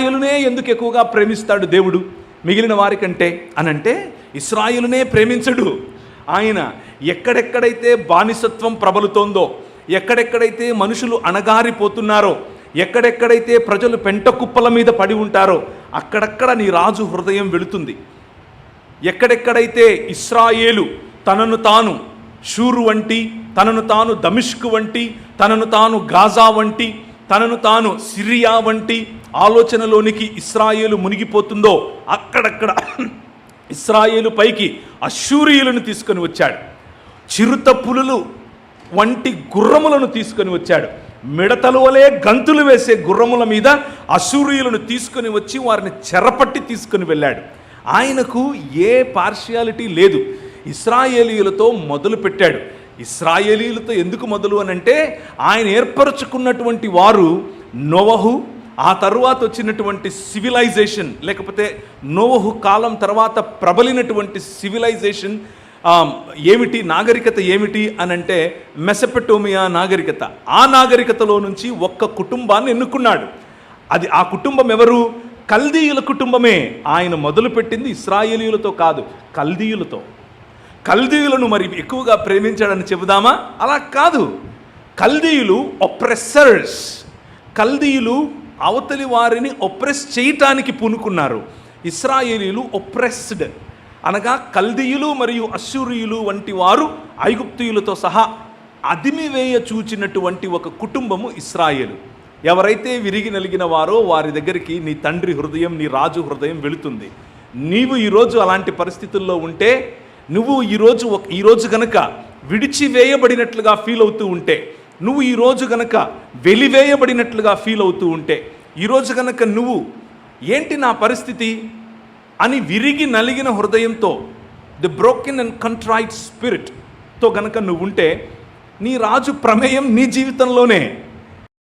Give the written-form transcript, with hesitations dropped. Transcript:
ఇస్రాయేలునే ఎందుకు ఎక్కువగా ప్రేమిస్తాడు దేవుడు మిగిలిన వారికంటే అనంటే, ఇస్రాయేలునే ప్రేమించడు ఆయన. ఎక్కడెక్కడైతే బానిసత్వం ప్రబలుతోందో, ఎక్కడెక్కడైతే మనుషులు అణగారిపోతున్నారో, ఎక్కడెక్కడైతే ప్రజలు పెంట కుప్పల మీద పడి ఉంటారో అక్కడక్కడ నీ రాజు హృదయం వెళుతుంది. ఎక్కడెక్కడైతే ఇశ్రాయేలు తనను తాను షూరు వంటి, తనను తాను దమిష్కు వంటి, తనను తాను గాజా వంటి, తనను తాను సిరియా వంటి ఆలోచనలోనికి ఇశ్రాయేలు మునిగిపోతుందో అక్కడక్కడ ఇశ్రాయేలు పైకి అష్షూరీయులను తీసుకొని వచ్చాడు. చిరుత పులులు వంటి గుర్రములను తీసుకొని వచ్చాడు. మిడతల వలె గంతులు వేసే గుర్రముల మీద అష్షూరీయులను తీసుకొని వచ్చి వారిని చెరపట్టి తీసుకొని వెళ్ళాడు. ఆయనకు ఏ పార్షియాలిటీ లేదు. ఇశ్రాయేలీయులతో మొదలు పెట్టాడు. ఇశ్రాయేలీయులతో ఎందుకు మొదలు అనంటే, ఆయన ఏర్పరచుకున్నటువంటి వారు నోవహు, ఆ తరువాత వచ్చినటువంటి సివిలైజేషన్, లేకపోతే నోవహు కాలం తర్వాత ప్రబలినటువంటి సివిలైజేషన్ ఏమిటి, నాగరికత ఏమిటి అనంటే మెసపెటోమియా నాగరికత. ఆ నాగరికతలో నుంచి ఒక్క కుటుంబాన్ని ఎన్నుకున్నాడు. అది ఆ కుటుంబం ఎవరు? కల్దీయుల కుటుంబమే. ఆయన మొదలుపెట్టింది ఇశ్రాయేలీయులతో కాదు, కల్దీయులతో. కల్దీయులను మరి ఎక్కువగా ప్రేమించాడని చెబుదామా? అలా కాదు. కల్దీయులు ఒప్రెసర్స్. కల్దీయులు అవతలి వారిని ఒప్రెస్ చేయటానికి పూనుకున్నారు. ఇశ్రాయేలీయులు ఒప్రెస్డ్ అనగా కల్దీయులు మరియు అష్షూరీయులు వంటి వారు ఐగుప్తీయులతో సహా అదిమివేయ చూచినటువంటి ఒక కుటుంబము ఇశ్రాయేలు. ఎవరైతే విరిగి నలిగిన వారో వారి దగ్గరికి నీ తండ్రి హృదయం, నీ రాజు హృదయం వెళుతుంది. నీవు ఈరోజు అలాంటి పరిస్థితుల్లో ఉంటే, నువ్వు ఈరోజు గనక విడిచివేయబడినట్లుగా ఫీల్ అవుతూ ఉంటే, నువ్వు ఈరోజు గనక వెలివేయబడినట్లుగా ఫీల్ అవుతూ ఉంటే, ఈరోజు గనక నువ్వు ఏంటి నా పరిస్థితి అని విరిగి నలిగిన హృదయంతో, ది బ్రోకెన్ అండ్ కంట్రైట్ స్పిరిట్తో గనక నువ్వు ఉంటే, నీ రాజు ప్రమేయం నీ జీవితంలోనే.